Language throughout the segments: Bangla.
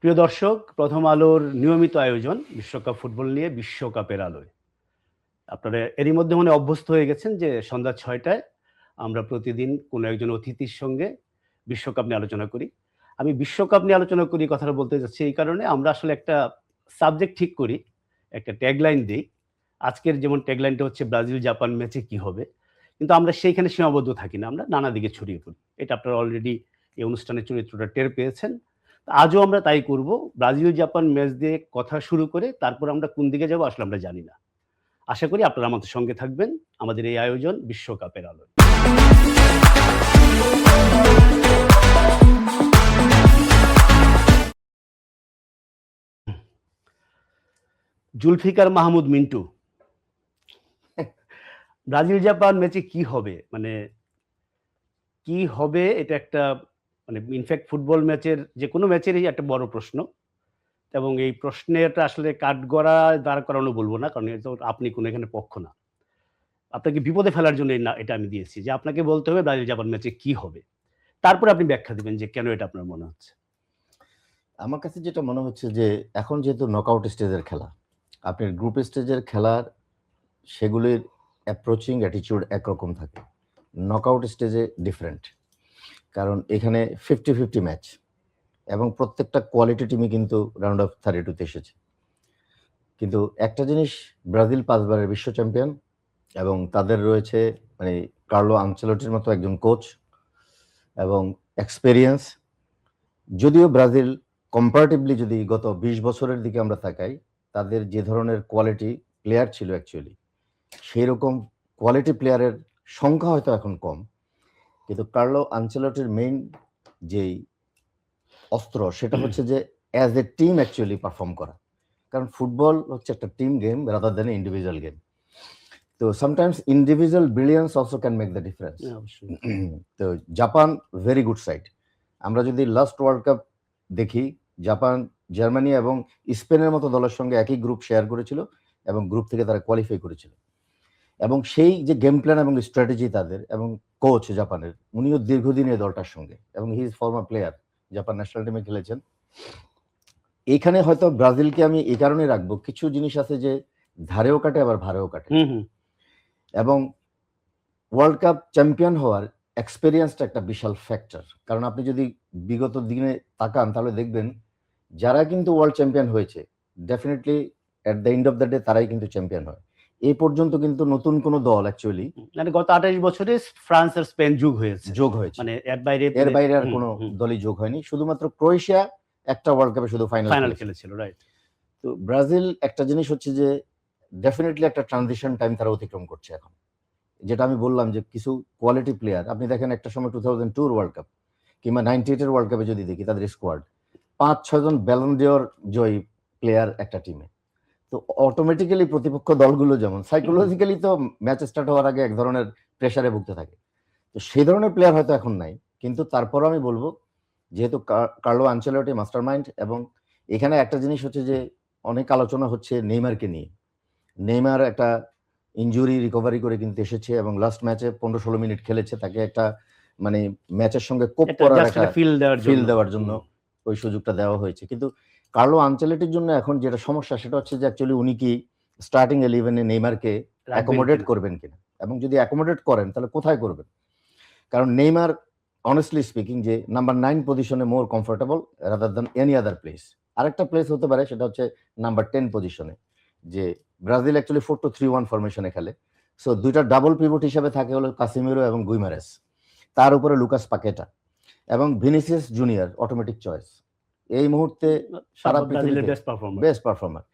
প্রিয় দর্শক, প্রথম আলোর নিয়মিত আয়োজন বিশ্বকাপ ফুটবল নিয়ে বিশ্বকাপের আলোয়। আপনারা এরই মধ্যে মনে অভ্যস্ত হয়ে গেছেন যে সন্ধ্যা ৬টায় আমরা প্রতিদিন কোনো একজন অতিথির সঙ্গে বিশ্বকাপ নিয়ে আলোচনা করি। আমি বিশ্বকাপ নিয়ে আলোচনা করি কথাটা বলতে যাচ্ছি এই কারণে আমরা আসলে একটা সাবজেক্ট ঠিক করি, একটা ট্যাগলাইন দেই। আজকের যেমন ট্যাগলাইনটা হচ্ছে ব্রাজিল জাপান ম্যাচে কি হবে? কিন্তু আমরা সেইখানে সীমাবদ্ধ থাকি না। আমরা নানা দিকে ছড়িয়ে পড়ি। এটা আপনারা অলরেডি এই অনুষ্ঠানের চরিত্রটা টের পেয়েছেন। আজও আমরা তাই করব। ব্রাজিল জাপান ম্যাচ দিয়ে কথা শুরু করে তারপর আমরা কোন দিকে যাব আসলে আমরা জানি না। আশা করি আপনারা আমাদের সঙ্গে থাকবেন আমাদের এই আয়োজন বিশ্বকাপের আলোয়। জুলফিকার মাহমুদ মিন্টু, ব্রাজিল জাপান ম্যাচে কি হবে? কি হবে এটা একটা ইনফ্যাক্ট ফুটবল ম্যাচের যেকোনো ম্যাচেরই একটা বড় প্রশ্ন। এবং এই প্রশ্নেরটা আসলে কাঠগড়া দাঁড় করানো বলবো না, কারণ এটা আপনি কোনো এখানে পক্ষ না। আপনাকে বিপদে ফেলার জন্য এটা আমি দিয়েছি যে আপনাকে বলতে হবে ব্রাজিল জাপান ম্যাচে কি হবে। তারপরে আপনি ব্যাখ্যা দিবেন যে কেন এটা আপনার মনে হচ্ছে। আমার কাছে যেটা মনে হচ্ছে যে এখন যেহেতু নকআউট স্টেজের খেলা, আপনার গ্রুপ স্টেজের খেলার সেগুলির অ্যাপ্রোচিং অ্যাটিটিউড একরকম থাকে, নকআউট স্টেজে ডিফারেন্ট। কারণ এখানে 50-50 ম্যাচ এবং প্রত্যেকটা কোয়ালিটি টিমই কিন্তু রাউন্ড অফ 32-তে এসেছে। কিন্তু একটা জিনিস, ব্রাজিল 5 বারের বিশ্ব চ্যাম্পিয়ন এবং তাদের রয়েছে কার্লো আনচেলোটির মতো একজন কোচ এবং এক্সপেরিয়েন্স। যদিও ব্রাজিল কম্পারেটিভলি যদি গত 20 বছরের দিকে আমরা তাকাই, তাদের যে ধরনের কোয়ালিটি প্লেয়ার ছিল অ্যাকচুয়ালি সেই রকম কোয়ালিটি প্লেয়ারের সংখ্যা হয়তো এখন কম, কিন্তু কার্লো আনচেলোটির মেইন যেই অস্ত্র সেটা হচ্ছে যে as a team actually perform করা। কারণ ফুটবল হচ্ছে একটা team game rather than individual game. তো sometimes individual brilliance also can make the difference. তো জাপান ভেরি গুড সাইড। আমরা যদি লাস্ট ওয়ার্ল্ড কাপ দেখি, জাপান, জার্মানি এবং স্পেনের মতো দলের সঙ্গে একই গ্রুপ শেয়ার করেছিল এবং গ্রুপ থেকে তারা কোয়ালিফাই করেছিল। এবং সেই যে গেম প্ল্যান এবং স্ট্র্যাটেজি তাদের, এবং কোচ জাপানের, উনিও দীর্ঘদিন এই দলটার সঙ্গে, এবং he is former player, Japan national টিমে খেলেছেন। এইখানে হয়তো ব্রাজিলকে আমি এই কারণে রাখবো, কিছু জিনিস আছে যে ধারেও কাটে আবার ভারেও কাটে। এবং ওয়ার্ল্ড কাপ চ্যাম্পিয়ন হওয়ার এক্সপেরিয়েন্সটা একটা বিশাল ফ্যাক্টর। কারণ আপনি যদি বিগত দিনে তাকান তাহলে দেখবেন যারা কিন্তু ওয়ার্ল্ড চ্যাম্পিয়ন হয়েছে definitely at the end of the day তারাই কিন্তু চ্যাম্পিয়ন হয়। এই পর্যন্ত কিন্তু নতুন কোন দল অ্যাকচুয়ালি গত 28 বছরে ফ্রান্স আর স্পেন যোগ হয়েছে। এর বাইরে আর কোনো দলই যোগ হয়নি। শুধুমাত্র ক্রোয়েশিয়া একটা ওয়ার্ল্ড কাপে শুধু ফাইনাল খেলেছিল, রাইট। তো ব্রাজিল একটা জিনিস হচ্ছে যে ডেফিনেটলি একটা ট্রানজিশন টাইম তারা অতিক্রম করছে এখন। যেটা আমি বললাম যে কিছু কোয়ালিটি প্লেয়ার, আপনি দেখেন একটা সময় 2002 ওয়ার্ল্ড কাপ কিংবা 98 ওয়ার্ল্ড কাপে যদি দেখি তাদের স্কোয়াড 5-6 জন ব্যালন ডিওর জয়ী প্লেয়ার একটা টিমে। তো অটোমেটিক্যালি প্রতিপক্ষ দলগুলো যেমন সাইকোলজিক্যালি তো ম্যাচ স্টার্ট হওয়ার আগে এক ধরনের প্রেসারে ভুগতে থাকে। তো সেই ধরনের প্লেয়ার হয়তো এখন নাই, কিন্তু তারপরও আমি বলবো যেহেতু কার্লো আনচেলোটি মাস্টারমাইন্ড, এবং এখানে একটা জিনিস হচ্ছে যে অনেক আলোচনা হচ্ছে নেইমারকে নিয়ে। নেইমার একটা ইনজুরি রিকভারি করে কিন্তু এসেছে এবং লাস্ট ম্যাচে 15-16 মিনিট খেলেছে। তাকে একটা ম্যাচের সঙ্গে কোপ করার একটা ফিল দেওয়ার জন্য ওই সুযোগটা দেওয়া হয়েছে। কিন্তু কার্লো আনচেলোটির জন্য এখন যেটা সমস্যা সেটা হচ্ছে যে অ্যাকচুয়ালি উনি কি স্টার্টিং 11-এ নেইমারকে অ্যাকোমোডেট করবেন কিনা, এবং যদি অ্যাকোমোডেট করেন তাহলে কোথায় করবেন। কারণ নেইমার অনেস্টলি স্পিকিং যে নাম্বার 9 পজিশনে more comfortable rather than any other place. আরেকটা প্লেস হতে পারে সেটা হচ্ছে নাম্বার 10 পজিশনে, যে ব্রাজিল অ্যাকচুয়ালি 4-2-3-1 ফরমেশনে খেলে। সো দুইটা ডাবল পিভট হিসেবে থাকে হলো কাসিমিরো এবং গুইমারেস, তার উপরে লুকাস পাকেটা এবং ভিনিসিয়াস জুনিয়র অটোমেটিক চয়েস। এই মুহূর্তে সারা পৃথিবীর বেস্ট পারফর্মার।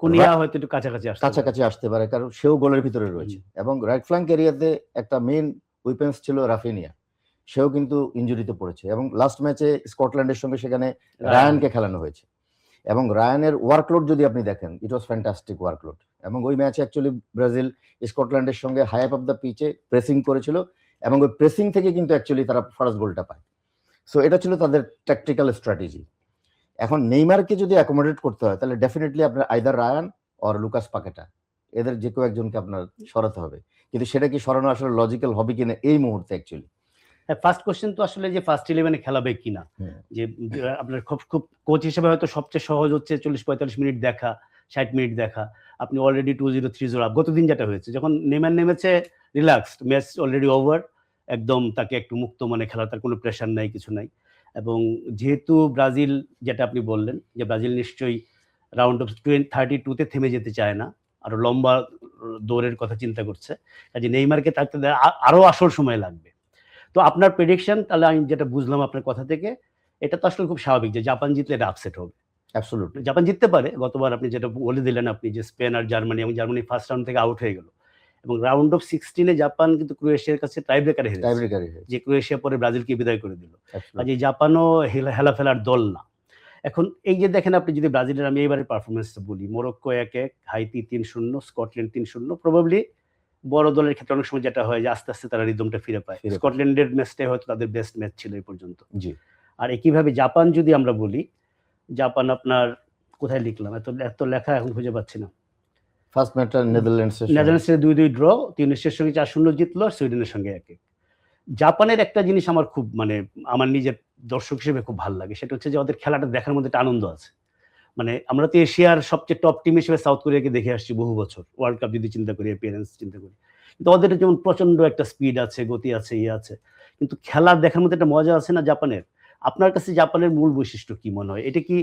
কুনিয়া হয়তো একটু কাছাকাছি আসতে পারে, কারণ সেও গোলের ভিতরে রয়েছে। এবং রাইট ফ্ল্যাঙ্ক এরিয়াতে একটা মেইন উইপেন্স ছিল রাফিনিয়া, সেও কিন্তু ইনজুরিতে পড়েছে। এবং লাস্ট ম্যাচে স্কটল্যান্ডের সঙ্গে সেখানে রায়ানকে খেলানো হয়েছে, এবং রায়ানের ওয়ার্কলোড যদি আপনি দেখেন ইট ওয়াজ ফ্যান্টাস্টিক ওয়ার্কলোড। এবং ওই ম্যাচে অ্যাকচুয়ালি ব্রাজিল স্কটল্যান্ডের সঙ্গে হাই আপ অফ দ্য পিচে প্রেসিং করেছিল, এবং ওই প্রেসিং থেকে কিন্তু অ্যাকচুয়ালি তারা ফার্স্ট গোলটা পায়। সো এটা ছিল তাদের ট্যাকটিক্যাল স্ট্র্যাটেজি। এখন নেইমারকে যদি অ্যাকোমোডেট করতে হয় তাহলে ডেফিনেটলি আপনার either Ryan or Lucas Paqueta, এদের যে কেউ একজনকে আপনার সরাতে হবে। কিন্তু সেটা কি সরানো আসলে লজিক্যাল হবে কিনা এই মুহূর্তে অ্যাকচুয়ালি। হ্যাঁ, ফার্স্ট কোশ্চেন তো আসলে যে ফার্স্ট 11-এ খেলাবে কিনা, হুম। যে আপনার খুব খুব কোচ হিসেবে হয়তো সবচেয়ে সহজ হচ্ছে 40-45 মিনিট দেখা, 60 মিনিট দেখা। আপনি অলরেডি 2-0 3-0 আপ। গতদিন যেটা হয়েছে যখন নেইমার নেমেছে রিল্যাক্সড, ম্যাচ অলরেডি ওভার, একদম তাকে একটু মুক্ত মনে খেলা, তার কোনো প্রেশার নাই, কিছু নাই। এবং যেহেতু ব্রাজিল, যেটা আপনি বললেন যে ব্রাজিল নিশ্চয়ই রাউন্ড অফ 32 তে থেমে যেতে চায় না, আরো লম্বা দৌড়ের কথা চিন্তা করছে, কাজে নেইমারকে থাকতে দেয় আরো আসল সময় লাগবে। তো আপনার প্রেডিকশন, তাহলে আমি যেটা বুঝলাম আপনার কথা থেকে, এটা তো আসলে খুব স্বাভাবিক যে জাপান জিতলে এটা আপসেট হবে। অ্যাবসলিউটলি। জাপান জিততে পারে, গতবার আপনি যেটা বলে দিলেন আপনি যে স্পেন আর জার্মানি, এবং জার্মানি ফার্স্ট রাউন্ড থেকে আউট হয়ে গেল, এবং রাউন্ড অফ 16-এ জাপান কিন্তু ক্রোয়েশিয়ার কাছে টাই ব্রেকারে হেরেছে, টাইব্রেকারে যে ক্রোয়েশিয়া পরে ব্রাজিলকে বিদায় করে দিল। অ্যাবসলিউটলি। কাজে জাপানও হেলাফেলার দল না। এখন এই যে দেখেন আপনি যদি ব্রাজিলের, আমি এইবারের পারফরমেন্সটা বলি, মোরক্কো 1-1, হাইতি 3-0, স্কটল্যান্ড 3-0, প্রবাবলি বড় দলের ক্ষেত্রে অনেক সময় যেটা হয় যে আস্তে আস্তে তারা রিদমটা ফিরে পায়। ফিরে পায়। স্কটল্যান্ডের ম্যাচটাই হয়তো তাদের বেস্ট ম্যাচ ছিল এই পর্যন্ত। জি। আর একইভাবে জাপান যদি আমরা বলি, জাপান আপনার কোথায় লিখলাম, এত লেখা এখন খুঁজে পাচ্ছি না। ফার্স্ট ম্যাচটা নেদারল্যান্ডসের সঙ্গে। নেদারল্যান্ডসের 2-2 ড্র, তিউনিসিয়ার সঙ্গে 4-0 জিতলো, আর সুইডেনের সঙ্গে 1-1। জাপানের একটা জিনিস আমার খুব, মানে আমার নিজের দর্শক হিসেবে খুব ভালো লাগে, সেটা হচ্ছে যে ওদের খেলাটা দেখার মধ্যে একটা আনন্দ আছে। মানে আমরা তো এশিয়ার সবচেয়ে টপ টিম হিসেবে সাউথ কোরিয়াকে দেখে আসছি বহু বছর, ওয়ার্ল্ড কাপ যদি চিন্তা করি, অ্যাপিয়ারেন্স চিন্তা করি, কিন্তু ওদের যেমন প্রচন্ড একটা স্পিড আছে, গতি আছে, ইয়ে আছে, কিন্তু খেলা দেখার মধ্যে একটা মজা আছে না জাপানের। আপনার কাছে জাপানের মূল বৈশিষ্ট্য কি মনে হয়? এটা কি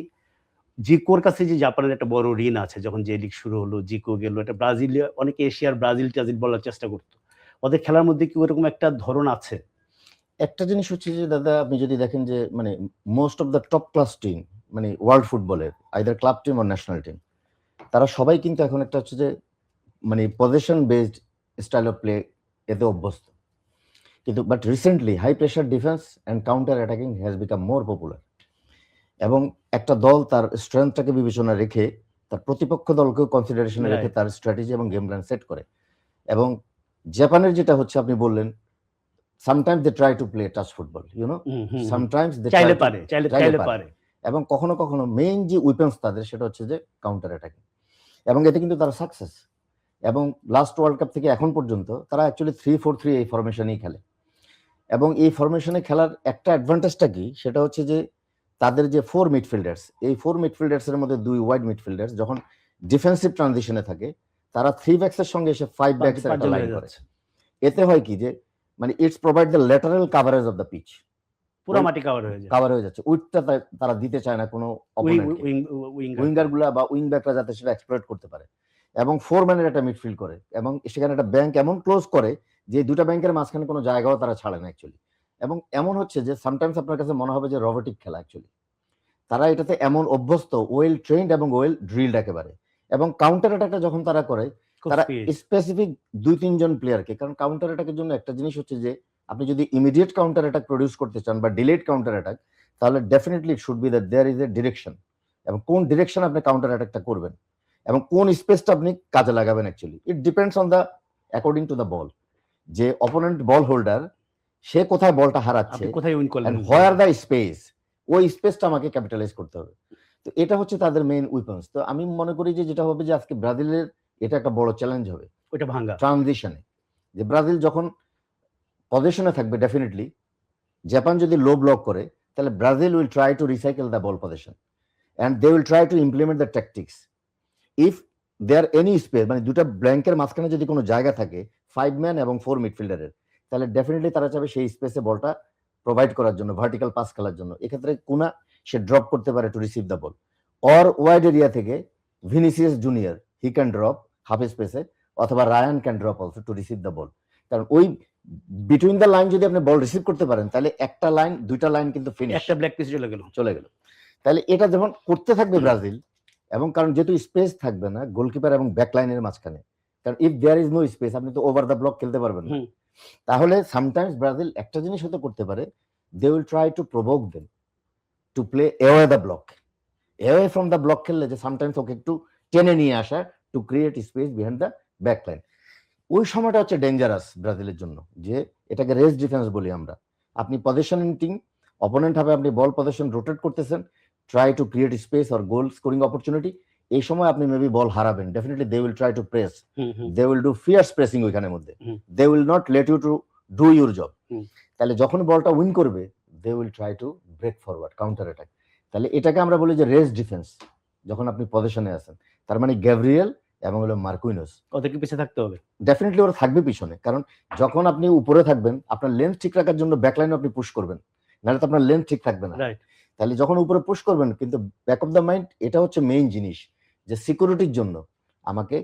জিকোর কাছে, যে জাপানের একটা বড় ঋণ আছে, যখন যে লিগ শুরু হলো, জিকো গেল, এটা ব্রাজিল, অনেকে এশিয়ার ব্রাজিল টাজিল বলার চেষ্টা করতো, ওদের খেলার মধ্যে কি ওরকম একটা ধরন আছে? একটা জিনিস হচ্ছে যে দাদা, আপনি যদি দেখেন যে মানে most of the top class team, মানে ওয়ার্ল্ড ফুটবলের either club team or national team, তারা সবাই কিন্তু এখন একটা হচ্ছে যে মানে position based style of play এতে অভ্যস্ত। কিন্তু but recently high pressure defence and counter attacking has become more popular. এবং একটা দল তার স্ট্রেংথটাকে বিবেচনা রেখে তার প্রতিপক্ষ দলকেও কনসিডারেশনে রেখে তার স্ট্র্যাটেজি এবং গেম প্ল্যান সেট করে। এবং জাপানের যেটা হচ্ছে, আপনি বললেন sometimes they try to play touch football, you know, sometimes they চাইলে try to চাইলে পারে। এবং কখনো কখনো মেইন যে উইপেন্স তাদের সেটা হচ্ছে যে কাউন্টার অ্যাটাকিং, এবং এতে কিন্তু তারা সাকসেস। এবং লাস্ট ওয়ার্ল্ড কাপ থেকে এখন পর্যন্ত তারা অ্যাকচুয়ালি 3-4-3 এই ফরমেশনেই খেলে। এবং এই ফরমেশনে খেলার একটা অ্যাডভান্টেজটা কি, সেটা হচ্ছে যে তাদের যে 4 মিডফিল্ডার্স, এই 4 মিডফিল্ডার্সের মধ্যে 2 ওয়াইড মিডফিল্ডার্স যখন ডিফেন্সিভ ট্রানজিশনে থাকে, তারা 3 ব্যাকসের সঙ্গে এসে 5 ব্যাকসের একটা লাইন করে। এতে হয় কি যে মানে it's provide the lateral coverage of the pitch, পুরো মাটি কাভার হয়ে যাচ্ছে। উইথটা তারা দিতে চায় না কোনো অপোনেন্টকে, উইঙ্গার গুলা বা উইং ব্যাকরা যাতে সেটা এক্সপ্লয়েট করতে পারে। এবং 4 ম্যানের একটা মিডফিল্ড করে, এবং সেখানে একটা ব্যাংক এমন ক্লোজ করে যে দুটা ব্যাংকের মাঝখানে কোনো জায়গাও তারা ছাড়ে না অ্যাকচুয়ালি। এবং এমন হচ্ছে যে সামটাইমস আপনার কাছে মনে হবে যে রোবোটিক খেলা, অ্যাকচুয়ালি তারা এটাতে এমন অভ্যস্ত, ওয়েল ট্রেন্ড এবং ওয়েল ড্রিলড একেবারে। এবং কাউন্টার অ্যাটাকটা যখন তারা করে, তারা স্পেসিফিক 2-3 জন প্লেয়ারকে, কারণ কাউন্টার অ্যাটাকের জন্য একটা জিনিস হচ্ছে যে আপনি যদি ইমিডিয়েট কাউন্টার অ্যাটাক প্রডিউস করতে চান বা ডিলেড কাউন্টার অ্যাটাক, তাহলে definitely it should be that there is a direction, এবং কোন ডিরেকশন আপনি কাউন্টার অ্যাটাকটা করবেন এবং কোন স্পেসটা আপনি কাজে লাগাবেন। Actually it depends on the according to the ball, যে অপোনেন্ট বল হোল্ডার সে কোথায় বলটা হারাচ্ছে, কোথায় উইন করলেন, হোয়ার দ্য স্পেস, ওই স্পেসটা আমাকে ক্যাপিটালাইজ করতে হবে। তো এটা হচ্ছে তাদের মেইন উইপন্স। তো আমি মনে করি যে যেটা হবে যে আজকে ব্রাজিলের এটা একটা বড় চ্যালেঞ্জ হবে ওটা ভাঙা ট্রানজিশনে, যে ব্রাজিল যখন পজিশনে থাকবে, ডেফিনেটলি জাপান যদি লো ব্লক করে, তাহলে Brazil will try to recycle the ball position and they will try to implement the tactics. If there any space, মানে দুটা ব্ল্যাঙ্কের মাঝখানে যদি কোনো জায়গা থাকে 5 ম্যান এবং 4 মিডফিল্ডারের, তাহলে ডেফিনেটলি তারা চাবে সেই স্পেসে বলটা প্রোভাইড করার জন্য, ভার্টিক্যাল পাস খেলার জন্য। এক্ষেত্রে কুনা সে ড্রপ করতে পারে to receive the ball, or wide area থেকে Vinicius junior he can drop half স্পেসে, অথবা Ryan can drop also to receive the ball. কারণ ওই বিটুইন দ্য লাইন যদি আপনি বল রিসিভ করতে পারেন, তাহলে একটা লাইন, দুইটা লাইন কিন্তু ফিনিশ, একটা ব্ল্যাক পিস চলে গেল। তাহলে এটা যখন করতে থাকবে ব্রাজিল, এবং কারণ যেহেতু স্পেস থাকবে না গোলকিপার এবং ব্যাক লাইনের মাঝখানে, কারণ if there is no space আপনি তো ওভার দ্য ব্লক খেলতে পারবেন না, তাহলে সামটাইমস ব্রাজিল একটা জিনিস হয়তো করতে পারে, they will try to provoke them to play away the block, away from the block খেললে যে সামটাইমস ওকে একটু টেনে নিয়ে আসা to create space behind the back line. ওই সময়টা হচ্ছে ডেঞ্জারাস ব্রাজিলের জন্য, যে এটাকে রেস ডিফেন্স বলি আমরা। আপনি পজিশনিং টিম, অপোনেন্ট হবে, আপনি বল পজিশন রোটেট করতেছেন, try to create space or goal scoring opportunity. এই সময় আপনি মেবি বল হারাবেন, definitely they will try to press, they will do fierce pressing ওইখানের মধ্যে, they will not let you to do your job. Hmm. তাহলে যখন বলটা উইন করবে they will try to break forward, counter attack. তাহলে এটাকে আমরা বলি যে রেস ডিফেন্স, যখন আপনি পজিশনে আছেন। তার মানে গ্যাব্রিয়েল এবং হলো মার্কুইনোস, ওদেরকে পিছিয়ে থাকতে হবে। ডেফিনেটলি ওরা থাকবে পিছনে, কারণ যখন আপনি উপরে থাকবেন আপনার লেন্থ ঠিক রাখার জন্য ব্যাকলাইনে আপনি পুশ করবেন, নাহলে তো আপনার লেন্থ ঠিক থাকবে না। রাইট। তাহলে যখন উপরে পুশ করবেন, কিন্তু ব্যাক অফ দ্য মাইন্ড এটা হচ্ছে মেইন জিনিস, যে সিকিউরিটির জন্য আমাকে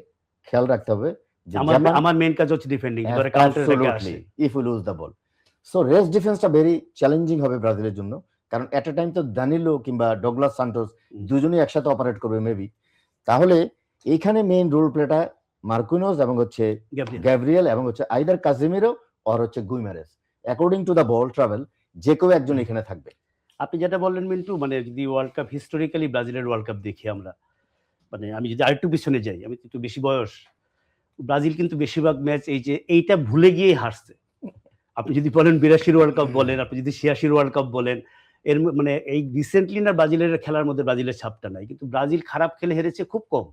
খেয়াল রাখতে হবে যে আমার মেইন কাজ হচ্ছে ডিফেন্ডিং, ধরে কাউন্টার অ্যাটাকে আসে। If you lose the ball. So rest ডিফেন্সটা ভেরি চ্যালেঞ্জিং হবে ব্রাজিলের জন্য, কারণ এট এ টাইম তো দানিলো কিংবা ডগলাস সান্টোস দুজনেই একসাথে অপারেট করবে মেবি। তাহলে এইখানে মেইন রোল প্লেটা মার্কুইনোস এবং হচ্ছে গ্যাব্রিয়েল এবং হচ্ছে আইদার কাজিমিরো অর হচ্ছে Guimaraes, according to the ball travel যে কেউ একজন এখানে থাকবে। আপনি যেটা বললেন মিন্টু, মানে যদি ওয়ার্ল্ড কাপ হিস্টোরিক্যালি ব্রাজিলের ওয়ার্ল্ড কাপ দেখি আমরা, মানে আমি যদি আরেকটু পিছনে যাই, আমি একটু বেশি বয়স, ব্রাজিল কিন্তু বেশিরভাগ ম্যাচ এইটা ভুলে গিয়েই হারছে। আপনি যদি বলেন 82 ওয়ার্ল্ড কাপ বলেন, আপনি যদি 86 ওয়ার্ল্ড কাপ বলেন, এর মানে এই রিসেন্টলি না ব্রাজিলের খেলার মধ্যে ব্রাজিলের ছাপটা নাই, কিন্তু ব্রাজিল খারাপ খেলে হেরেছে খুব কম,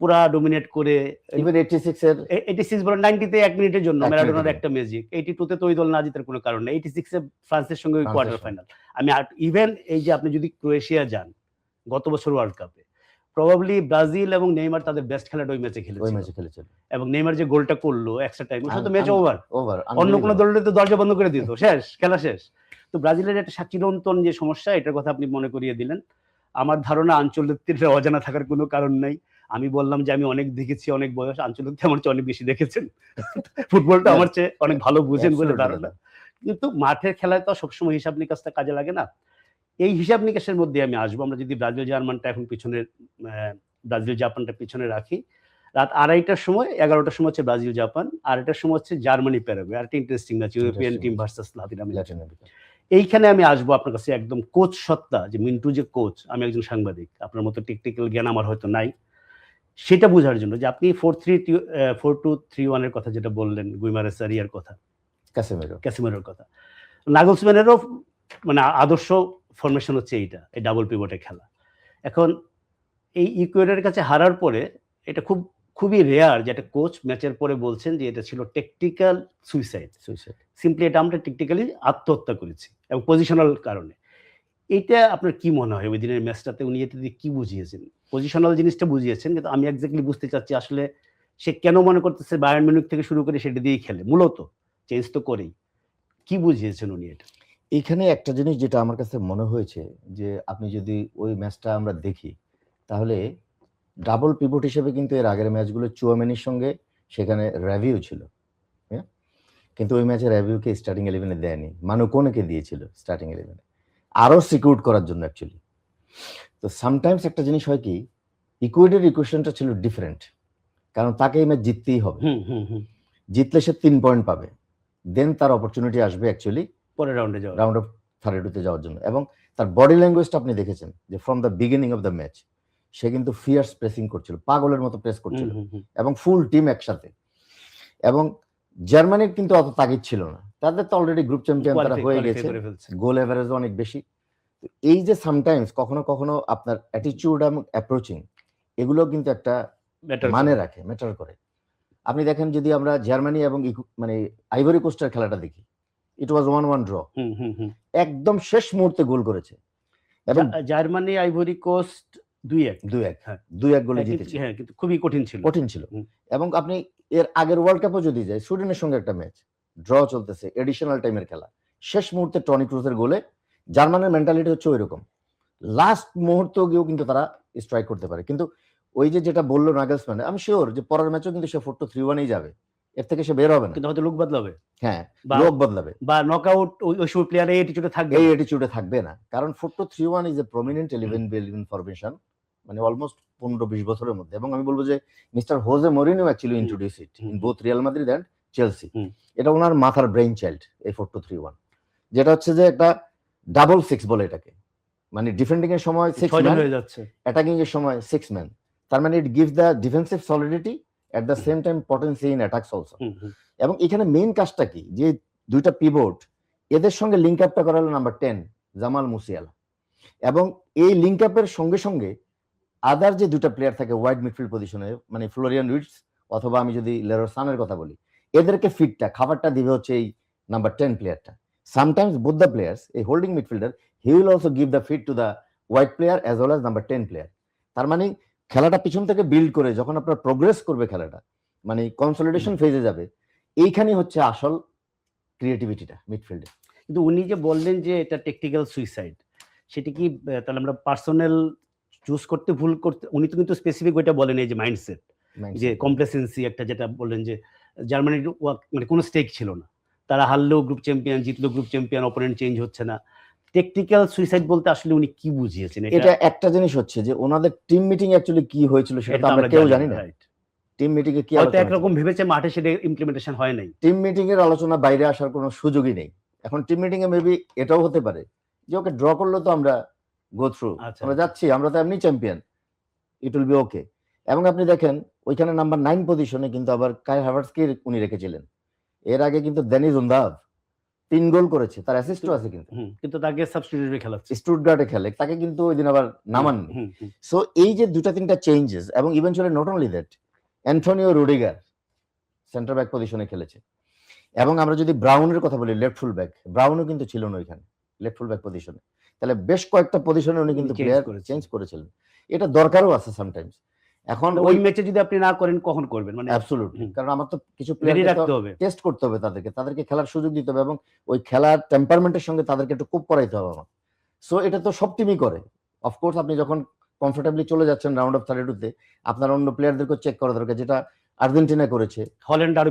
পুরা ডোমিনেট করে। ইভেন 86 বলেন 90 তে 1 মিনিটের জন্য ম্যারাডোনার একটা ম্যাজিক, 82 তে তো ওই দল না জেতার কোনো কারণ নেই, 86 এ ফ্রান্সের সঙ্গে ওই কোয়ার্টার ফাইনাল। আমি ইভেন এই যে আপনি যদি ক্রোয়েশিয়া যান গত বছর ওয়ার্ল্ড কাপে, প্রবাবলি ব্রাজিল এবং নেইমার তাদের বেস্ট খেলাটা ওই ম্যাচে খেলেছিল, এবং নেইমার যে গোলটা করলো এক্সট্রা টাইম, ওর সাথে ম্যাচ ওভার। অন্য কোনো দলের তো দরজা বন্ধ করে দিত, শেষ, খেলা শেষ। তো ব্রাজিলের একটা চিরন্তন যে সমস্যা, এটার কথা আপনি মনে করিয়ে দিলেন। আমার ধারণা আঞ্চলিকদের অজানা থাকার কোনো কারণ নাই। আমি বললাম যে আমি অনেক দেখেছি, অনেক বয়স, আঞ্চলিক আমার চেয়ে অনেক বেশি দেখেছেন, ফুটবলটা আমার চেয়ে অনেক ভালো বুঝেন বলে ধারণা। কিন্তু মাঠের খেলায় তো সবসময় হিসাব নিকাশটা কাজে লাগে না। এই হিসাব নিকাশের মধ্যে আমি আসবো। আমরা যদি ব্রাজিল জার্মানটা এখন পিছনে, ব্রাজিল জাপানটা পিছনে রাখি, রাত 2:30টার সময়, 11টার সময় হচ্ছে ব্রাজিল জাপান, 2:30টার সময় হচ্ছে জার্মানি প্যারাগুয়ে, আর একটা interesting match, European team versus Latin America. এইখানে আমি আসবো আপনার কাছে একদম কোচ সত্তা, যে মিন্টু যে কোচ, আমি একজন সাংবাদিক, আপনার মতো টেকনিক্যাল জ্ঞান আমার হয়তো নাই, সেটা বোঝার জন্য যে আপনি 4-2-3-1 এর কথা যেটা বললেন, গুইমারেস আর ইয়ার কথা, ক্যাসেমিরোর কথা, নাগলসম্যানেরও মানে আদর্শ ফরমেশন হচ্ছে এইটা, এই ডাবল পিভটে খেলা। এখন এই ইকুয়েডরের কাছে হারার পরে এটা খুবই রেয়ার যে একটা কোচ ম্যাচের পরে বলছেন যে এটা ছিল টেকটিক্যাল সুইসাইড। সিম্পলি এটা আমরা টেকটিক্যালি আত্মহত্যা করেছি এবং পজিশনাল কারণে। এইটা আপনার কি মনে হয় ওই দিনের ম্যাচটাতে উনি এটা দিয়ে কি বুঝিয়েছেন? পজিশনাল জিনিসটা বুঝিয়েছেন, কিন্তু আমি এক্স্যাক্টলি বুঝতে চাচ্ছি আসলে সে কেন মনে করতেছে বায়ার্ন মিউনিখ থেকে শুরু করে সেটা দিয়েই খেলে, মূলত চেঞ্জ তো করেই। কি বুঝিয়েছেন উনি এটা? এখানে একটা জিনিস যেটা আমার কাছে মনে হয়েছে, যে আপনি যদি ওই ম্যাচটা আমরা দেখি, তাহলে ডাবল পিভট হিসেবে কিন্তু এর আগের ম্যাচগুলো চুয়ামেনির সঙ্গে সেখানে র্যাভিউ ছিল, হ্যাঁ, কিন্তু ওই ম্যাচে র্যাভিউকে স্টার্টিং 11-এ দেয়নি, মানু কোনেকে দিয়েছিল স্টার্টিং 11-এ, আরো সিকিউর করার জন্য অ্যাকচুয়ালি। তো সামটাইমস একটা জিনিস হয় কি, ইকুয়েডের ইকুয়েশনটা ছিল ডিফারেন্ট, কারণ তাকে এই ম্যাচ জিততেই হবে, জিতলে সে 3 পয়েন্ট পাবে, দেন তার অপরচুনিটি আসবে অ্যাকচুয়ালি পরের রাউন্ড অফ 32-তে যাওয়ার জন্য। এবং তার বডি ল্যাঙ্গুয়েজটা আপনি দেখেছেন যে from the beginning of the match সে কিন্তু ফিয়ার্স প্রেসিং করছিল, পাগলের মতো প্রেস করছিল, এবং ফুল টিম একসাথে। এবং জার্মানির কিন্তু অত তাগিদ ছিল না, তাদের তো অলরেডি গ্রুপ চ্যাম্পিয়ন তারা হয়ে গেছে, গোল এভারেজ অনেক বেশি। এই যে সামটাইমস কখনো কখনো আপনার অ্যাটিটিউড এবং অ্যাপ্রোচিং, এগুলো কিন্তু একটা মানে রাখে, ম্যাটার করে। আপনি দেখেন যদি আমরা জার্মানি এবং মানে আইভরি কোস্টের খেলাটা দেখি, ইট ওয়াজ 1-1 ড্র, একদম শেষ মুহূর্তে গোল করেছে, এবং জার্মানি আইভরি কোস্ট 2-1 গোলে জিতেছে। হ্যাঁ, কিন্তু খুবই কঠিন ছিল। এবং আপনি এর আগের ওয়ার্ল্ড কাপও যদি যায়, সুইডেনের সঙ্গে একটা ম্যাচ ড্র চলতেছে, এডিশনাল টাইমের খেলা, শেষ মুহূর্তে টনি ক্রুজের গোলে, জার্মানের মেন্টালিটি হচ্ছে ওইরকম, লাস্ট মুহূর্ত গিয়েও কিন্তু তারা স্ট্রাইক করতে পারে। কিন্তু ওই যেটা বললো নাগেলসম্যান, আমি শিওর যে পরের ম্যাচও কিন্তু সে 4-3-1-এই যাবে, এর থেকে সে বের হবে না, কিন্তু হয়তো লোক বদলাবে। হ্যাঁ, লোক বদলাবে, বা নকআউট ওই সময় প্লেয়ার এই অ্যাটিটিউডে থাকবে না, কারণ 4-2-3-1 ইজ এ প্রমিনেন্ট 11 ফরমেশন, মানে অলমোস্ট 15-20 বছরের মধ্যে। এবং আমি বলবো যে mister Jose Mourinho actually introduce it in both Real Madrid and Chelsea. এটা ওনার মাথার ব্রেইন চাইল্ড, এই 4-2-3-1, যেটা হচ্ছে যে একটা ডাবল 6 বলে এটাকে, মানে ডিফেন্ডিং এর সময় 6 ম্যান হয়ে যাচ্ছে, অ্যাটাকিং এর সময় 6 ম্যান। তার মানে it gives the defensive solidity at the same time potency in attacks also. এবং এখানে মেইন কাজটা কি, যে দুইটা পিভট, এদের সঙ্গে লিঙ্ক আপটা করা হলো নাম্বার 10 জামাল মুসিয়ালা, এবং এই লিঙ্ক আপের সঙ্গে সঙ্গে আদার যে দুটা প্লেয়ার থাকে ওয়াইড মিডফিল্ড পজিশনে, মানে ফ্লোরিয়ান উইটস অথবা আমি যদি লেরোর সানের কথা বলি, এদেরকে ফিটটা খাবারটা দিবে হচ্ছে এই নাম্বার 10 প্লেয়ারটা। সামটাইমস বোথ দ্য প্লেয়ার্স, এই holding midfielder, he will also give the feed to the wide player as well as number 10 player. তার মানে খেলাটা পিছন থেকে বিল্ড করে যখন আপনার প্রোগ্রেস করবে খেলাটা, মানে কনসলিডেশন ফেজে যাবে, এইখানেই হচ্ছে আসল ক্রিয়েটিভিটিটা মিডফিল্ডে। কিন্তু উনি যে বললেন যে এটা টেকনিক্যাল সুইসাইড, সেটা কি তাহলে আমরা পার্সোনাল চুজ করতে ভুল করতে, উনি তো কিন্তু স্পেসিফিক ওইটা বলেন, এই যে মাইন্ডসেট, যে কমপ্লেসেন্সি একটা, যেটা বললেন যে জার্মানির মানে কোনো স্টেক ছিল না, তারা হারলেও গ্রুপ চ্যাম্পিয়ন, জিতলেও গ্রুপ চ্যাম্পিয়ন, অপোনেন্ট চেঞ্জ হচ্ছে না। টেকনিক্যাল সুইসাইড বলতে আসলে উনি কি বুঝিয়েছেন? এটা একটা জিনিস হচ্ছে যে ওনাদের টিম মিটিং অ্যাকচুয়ালি কি হয়েছিল সেটা তো আমরা কেউ জানি না। টিম মিটিং এ কি হয়তো একরকম ভেবেছে, মাঠে সেটা ইমপ্লিমেন্টেশন হয় নাই। টিম মিটিং এর আলোচনা বাইরে আসার কোনো সুযোগই নেই। এখন টিম মিটিং এ মেবি এটাও হতে পারে যে ওকে ড্র করলো তো আমরা গো থ্রু, আমরা যাচ্ছি, আমরা তো এমনি চ্যাম্পিয়ন, ইট উইল বি ওকে। এবং আপনি দেখেন ওইখানে নাম্বার 9 পজিশনে কিন্তু আবার কাই হাভার্টসকে উনি রেখেছিলেন। এর আগে কিন্তু ড্যানি জুন্দাভ 3 গোল করেছে, তার অ্যাসিস্টও আছে, কিন্তু তাকে সাবস্টিটিউটে খেলাচ্ছে, স্টুটগার্টে খেলে, তাকে কিন্তু ওই দিন আবার নামাননি। সো এই যে দুটা তিনটা চেঞ্জেস, এবং eventually not only that, Antonio Rudiger centre back পজিশনে খেলেছে। এবং আমরা যদি ব্রাউনের কথা বলি, লেফট ফুল ব্যাক, ব্রাউনও কিন্তু ছিল না ওইখানে লেফট ফুল ব্যাক পজিশনে। তাহলে বেশ কয়েকটা পজিশনে উনি কিন্তু প্লেয়ার চেঞ্জ করেছিলেন। এটা দরকারও আছে সামটাইমস। এখন ওই ম্যাচে যদি আপনি না করেন কখন করবেন? মানে অ্যাবসলিউটলি, কারণ আমার তো কিছু প্লেয়ার রাখতে হবে, টেস্ট করতে হবে, তাদেরকে খেলার সুযোগ দিতে হবে, এবং ওই খেলার টেম্পারমেন্টের সঙ্গে তাদেরকে একটু কোপ করাইতে হবে আমার। সো এটা তো সব টিমই করে। অফকোর্স আপনি যখন কমফোর্টেবলি চলে যাচ্ছেন রাউন্ড অফ 32-তে, আপনার অন্য প্লেয়ারদেরকে চেক করা দরকার, যেটা আর্জেন্টিনা করেছে, হল্যান্ড আরো,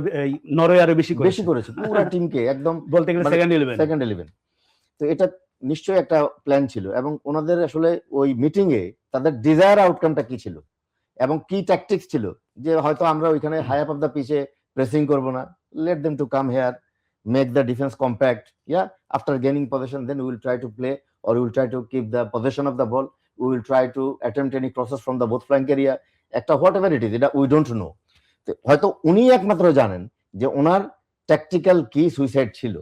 নরওয়ে আরো বেশি করেছে, পুরো টিমকে একদম বলতে গেলে সেকেন্ড 11। তো এটা নিশ্চয়ই একটা প্ল্যান ছিল, এবং ওনাদের আসলে ওই মিটিং এ তাদের ডিজায়ার আউটকামটা কি ছিল এবং কি ট্যাকটিক্স ছিল, যে হয়তো আমরা ওইখানে হাই আপ অফ দ্য পিচে প্রেসিং করব না, let them to come here, make the defence compact, after gaining position then we will try to play, or we will try to keep the possession of the ball, we will try to attempt any crosses from the both flank area, একটা whatever it is, এটা we don't know। হয়তো উনি একমাত্র জানেন যে ওনার ট্যাকটিক্যাল কি সুইসাইড ছিল।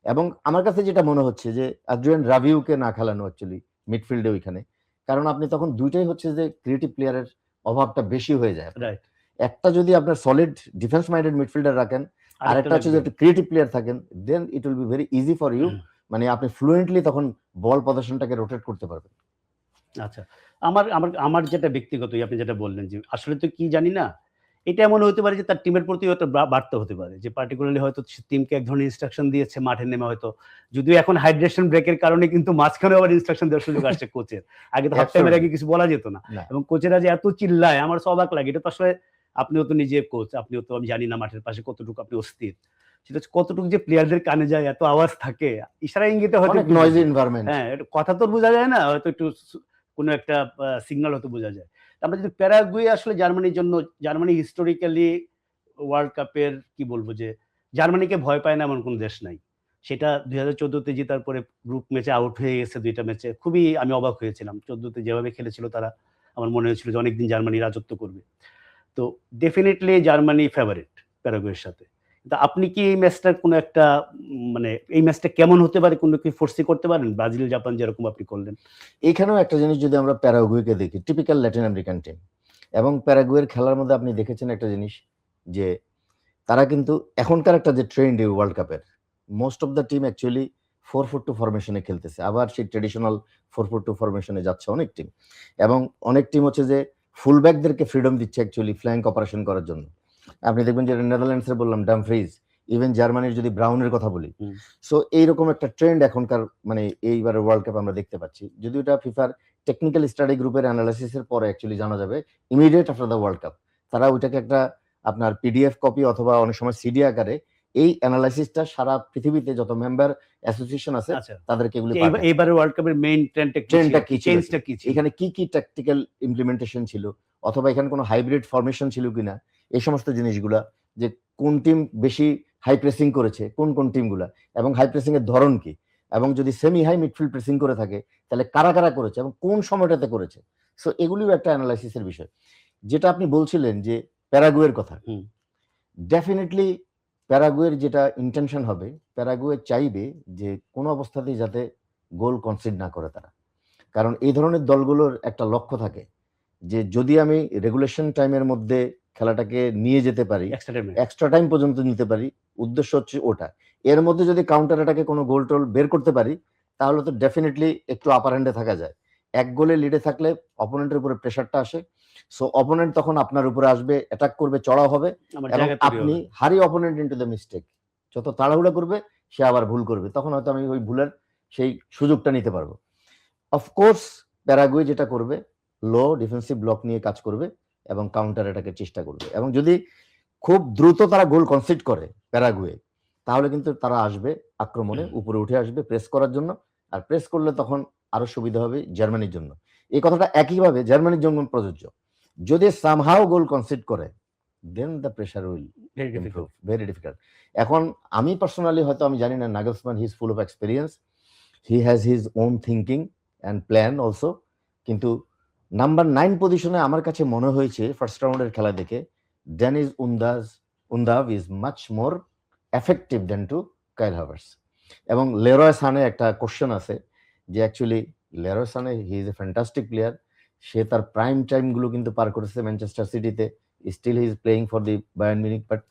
এবং আমার কাছে যেটা মনে হচ্ছে যে আদ্রিয়ান রাবিউকে না খেলানো অ্যাকচুয়ালি মিডফিল্ডে ওইখানে, কারণ আপনি তখন দুইটাই হচ্ছে যে ক্রিয়েটিভ প্লেয়ারের অভাবটা বেশি হয়ে যায়। একটা যদি আপনার সলিড ডিফেন্স মাইন্ডেড মিডফিল্ডার রাখেন, আর একটা হচ্ছে যে একটা ক্রিয়েটিভ প্লেয়ার থাকেন, then it will be very easy for you, মানে আপনি ফ্লুয়েন্টলি তখন বল পজিশনটাকে রোটেট করতে পারবেন। আচ্ছা, আমার আমার আমার যেটা ব্যক্তিগত, আপনি যেটা বললেন যে আসলে তো কি জানি না, এটা এমন হতে পারে যে তার টিমের প্রতি হয়তো বাড়তে হতে পারে, যে পার্টিকুলারলি হয়তো টিমকে এক ধরনের ইনস্ট্রাকশন দিয়েছে মাঠে নেমে, হয়তো যদিও এখন হাইড্রেশন ব্রেকের কারণে কিন্তু মাঝখানে আবার ইনস্ট্রাকশন দেওয়ার সুযোগ আসছে কোচের, আগে তো হাফ টাইমের আগে কিছু বলা যেত না, এবং কোচেরা যে এত চিল্লায় আমার অবাক লাগে। এটা তো আসলে আপনিও তো নিজে কোচ, আপনিও তো, আমি জানি না মাঠের পাশে কতটুকু আপনি অস্থির, সেটা কতটুকু যে প্লেয়ারদের কানে যায়, এত আওয়াজ থাকে, ইশারা ইঙ্গিতে হয়তো নয়েজি এনভায়রনমেন্ট, হ্যাঁ কথা তো বোঝা যায় না, হয়তো একটু কোনো একটা সিগন্যাল হয়তো বোঝা যায়। আমরা যদি প্যারাগুয়ে আসলে জার্মানির জন্য, জার্মানি হিস্টোরিক্যালি ওয়ার্ল্ড কাপের কি বলবো, যে জার্মানিকে ভয় পায় না এমন কোন দেশ নাই। সেটা 2014-তে জেতার পরে গ্রুপ ম্যাচে আউট হয়ে গেছে 2টা ম্যাচে, খুবই আমি অবাক হয়েছিলাম। 14-তে যেভাবে খেলেছিল তারা, আমার মনে হয়েছিল যে অনেকদিন জার্মানি রাজত্ব করবে। তো ডেফিনেটলি জার্মানি ফেভারিট প্যারাগুয়ের সাথে। কিন্তু আপনি কি এই ম্যাচটার কোনো একটা, মানে এই ম্যাচটা কেমন হতে পারে, কোনো কি ফোরসি করতে পারেন? ব্রাজিল জাপান যেরকম আপনি করলেন, এখানেও একটা জিনিস যদি আমরা প্যারাগুয়েকে দেখি, টিপিক্যাল ল্যাটিন আমেরিকান টিম, এবং প্যারাগুয়ের খেলার মধ্যে আপনি দেখেছেন একটা জিনিস, যে তারা কিন্তু এখনকার একটা যে ট্রেন্ড এই ওয়ার্ল্ড কাপের, most of the team actually 4-4-2 ফরমেশনে খেলতেছে, আবার সেই ট্রেডিশনাল 4-4-2 ফরমেশনে যাচ্ছে অনেক টিম, এবং অনেক টিম হচ্ছে যে ফুলব্যাকদেরকে ফ্রিডম দিচ্ছে অ্যাকচুয়ালি ফ্ল্যাঙ্ক অপারেশন করার জন্য। আপনি দেখবেন যে নেদারল্যান্ডসের বললাম ডামফ্রিজ, ইভেন জার্মানির যদি ব্রাউনের কথা বলি। সো এইরকম একটা ট্রেন্ড এখনকার, মানে এইবারের ওয়ার্ল্ড কাপ আমরা দেখতে পাচ্ছি, যদি এটা ফিফার টেকনিক্যাল স্টাডি গ্রুপের অ্যানালাইসিসের পরে অ্যাকচুয়ালি জানা যাবে, immediate after the world cup তারা ওইটাকে একটা আপনার পিডিএফ কপি অথবা অনেক সময় সিডি আকারে এই অ্যানালাইসিসটা সারা পৃথিবীতে যত মেম্বার অ্যাসোসিয়েশন আছে তাদেরকে এগুলো পাঠায়। এইবারের ওয়ার্ল্ড কাপের মেইন ট্রেন্ডটা কি, চেঞ্জটা কি, এখানে কি কি ট্যাকটিক্যাল ইমপ্লিমেন্টেশন ছিল, অথবা এখানে কোনো হাইব্রিড ফরমেশন ছিল কিনা, এই সমস্ত জিনিসগুলা, যে কোন টিম বেশি হাই প্রেসিং করেছে, কোন কোন টিমগুলা, এবং হাই প্রেসিং এর ধরন কি, এবং যদি সেমি হাই মিডফিল্ড প্রেসিং করে থাকে তাহলে কারা কারা করেছে এবং কোন সময়টাতে করেছে। সো এগুলিও একটা অ্যানালাইসিসের বিষয়। যেটা আপনি বলছিলেন যে প্যারাগুয়ের কথা, ডেফিনেটলি প্যারাগুয়ের যেটা ইন্টেনশন হবে, প্যারাগুয়ে চাইবে যে কোনো অবস্থাতেই যাতে গোল কনসিড না করে তারা, কারণ এই ধরনের দলগুলোর একটা লক্ষ্য থাকে যে যদি আমি রেগুলেশন টাইমের মধ্যে খেলাটাকে নিয়ে যেতে পারি, এক্সট্রা টাইমে এক্সট্রা টাইম পর্যন্ত নিতে পারি, উদ্দেশ্য হচ্ছে ওটা। এর মধ্যে যদি কাউন্টার অ্যাটাকে কোনো গোল টোল বের করতে পারি, তাহলে তো ডেফিনেটলি একটু আপার হ্যান্ডে থাকা যায়। 1 গোলে লিডে থাকলে অপোনেন্টের উপরে প্রেশারটা আসে, সো অপোনেন্ট তখন আপনার উপরে আসবে, অ্যাটাক করবে, চড়াও হবে, আমার এবং জায়গা তৈরি আপনি হবে। হারি অপোনেন্ট ইনটু দ্য মিস্টেক। যত তাড়াহুড়া করবে সে আবার ভুল করবে, তখন হয়তো আমি ওই ভুলের সেই সুযোগটা নিতে পারবো। অফকোর্স প্যারাগুয়ে যেটা করবে, লো ডিফেন্সিভ ব্লক নিয়ে কাজ করবে এবং কাউন্টার অ্যাটাকের চেষ্টা করবে, এবং যদি খুব দ্রুত তারা গোল কনসিড করে প্যারাগুয়ে, তাহলে কিন্তু তারা আসবে আক্রমণে, উপরে উঠে আসবে প্রেস করার জন্য, আর প্রেস করলে তখন আরো সুবিধা হবে জার্মানির জন্য। এই কথাটা একইভাবে জার্মানির জন্য প্রযোজ্য। যদি সামহাও গোল কনসিড করে, then the pressure will very difficult. Improve, very difficult. এখন আমি পার্সোনালি হয়তো আমি জানি না, Nagelsmann he is full of experience, he has his own thinking and plan also, কিন্তু নাম্বার 9 পজিশনে আমার কাছে মনে হয়েছে ফার্স্ট রাউন্ডের খেলা দেখে Denis Undav is much more effective than to Kai Havertz. এবং লেরয় সানে একটা কোশ্চেন আছে যে actually Leroy Sane he is a fantastic player, সে তার প্রাইম টাইমগুলো কিন্তু পার করেছে ম্যানচেস্টার সিটিতে, still he is playing for the Bayern Munich, but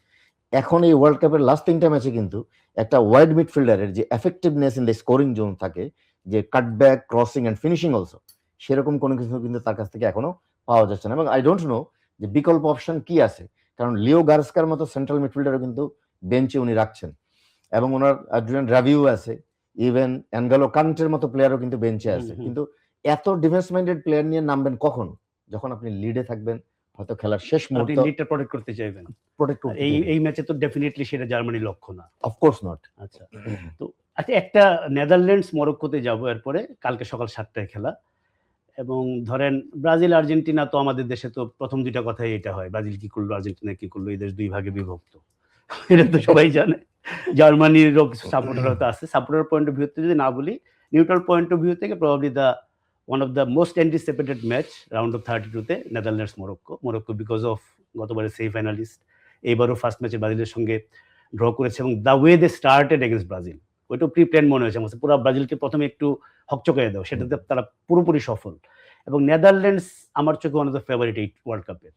এখন এই ওয়ার্ল্ড কাপের লাস্ট 3টা ম্যাচে কিন্তু একটা ওয়াইড মিডফিল্ডারের যে effectiveness in the scoring zone থাকে, যে cutback, crossing and finishing also, সেরকম কোনো কিছু কিন্তু তার কাছ থেকে এখনো পাওয়া যাচ্ছে না। এবং আই ডোন্ট নো যে বিকল্প অপশন কি আছে, কারণ লিও গার্সকার মতো সেন্ট্রাল মিডফিল্ডারও কিন্তু বেঞ্চে উনি রাখছেন, এবং ওনার অ্যাড্রিয়ান রাবিউ আছে, ইভেন অ্যানগালো কান্টের মতো প্লেয়ারও কিন্তু বেঞ্চে আছে। কিন্তু এত ডিফেন্স মাইন্ডেড প্লেয়ার নিয়ে নামবেন কখন? যখন আপনি লিডে থাকবেন, হয়তো খেলার শেষ আপনি মুহূর্তে লিডটা প্রোটেক্ট করতে চাইবেন। প্রোটেক্ট করতে এই চাইবেন। এই ম্যাচে তো ডেফিনেটলি সেটা জার্মানির লক্ষ্য না। Of course not. আচ্ছা, তো আচ্ছা, একটা নেদারল্যান্ডস মরক্কোতে যাবো এরপরে, কালকে সকাল 7টায় খেলা। এবং ধরেন ব্রাজিল আর্জেন্টিনা তো আমাদের দেশে তো প্রথম 2টা কথাই এটা হয়, ব্রাজিল কি করলো আর্জেন্টিনা কি করলো, এই দেশ 2 ভাগে বিভক্ত, এটা তো সবাই জানে। জার্মানির সাপোর্টার হয়তো আছে, সাপোর্টার পয়েন্ট অফ ভিউ থেকে যদি না বলি, নিউট্রাল পয়েন্ট অফ ভিউ থেকে probably one of the most anticipated match round of 32-তে নেদারল্যান্ডস মরক্কো বিকজ অফ গতবারের সেমি ফাইনালিস্ট, এইবারও ফার্স্ট ম্যাচে ব্রাজিলের সঙ্গে ড্র করেছে, এবং the way they started against Brazil, ওইটাও প্রি প্ল্যান মনে হয়েছে আমার, পুরো ব্রাজিলকে প্রথমে একটু হকচকাইয়ে দাও, সেটাতে তারা পুরোপুরি সফল। এবং নেদারল্যান্ডস আমার চোখে ওয়ান অফ দ্য ফেভারিট এই ওয়ার্ল্ড কাপের।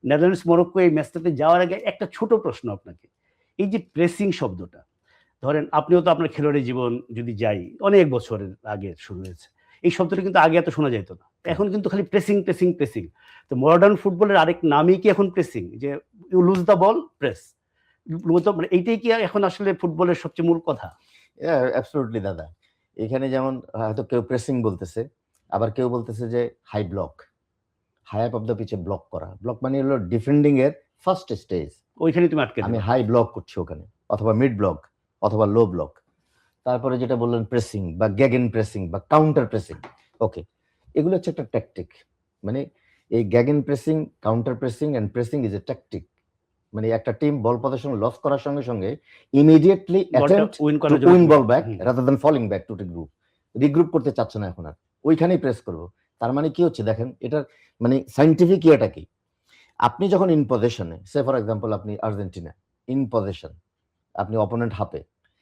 নেদারল্যান্ডস মরক্কো এই ম্যাচটাতে যাওয়ার আগে একটা ছোট প্রশ্ন আপনাকে, এই যে প্রেসিং শব্দটা, ধরেন আপনিও তো আপনার খেলোয়াড়ি জীবন যদি যাই অনেক বছরের আগে শুরু হয়েছে, এই শব্দটা কিন্তু আগে এত শোনা যেত না, এখন কিন্তু খালি প্রেসিং প্রেসিং প্রেসিং। তো মডার্ন ফুটবলের আরেক নামই কি এখন প্রেসিং, যে you lose the ball press, মানে এইটাই কি এখন আসলে ফুটবলের সবচেয়ে মূল কথা? অ্যাবসলিউটলি দাদা, এখানে যেমন হয়তো কেউ প্রেসিং বলতেছে, আবার কেউ বলতেছে যে high block, high up of the পিচে ব্লক করা। ব্লক মানে হলো ডিফেন্ডিং এর ফার্স্ট স্টেজ, ওইখানে তুমি আটকে আমি দিবে। হাই ব্লক করছি ওখানে, অথবা মিড ব্লক, অথবা লো ব্লক। তারপরে যেটা বললেন প্রেসিং বা গ্যাগেন প্রেসিং বা কাউন্টার প্রেসিং, ওকে, এগুলো হচ্ছে একটা ট্যাকটিক। মানে এই gegen pressing, counter pressing and pressing is a tactic. মানে একটা টিম বল পজিশন লস করার সঙ্গে সঙ্গে immediately attempt to win ball back rather than falling back to regroup. Regroup করতে চাচ্ছে না এখন আর, ওইখানেই প্রেস করবো। তার মানে কি হচ্ছে দেখেন, এটার মানে সাইন্টিফিক ইয়েটা কি, আপনি যখন ইন পজিশনে, সে ফর এক্সাম্পল আপনি আর্জেন্টিনা ইন পজিশন, আপনি অপোনেন্ট হাফে,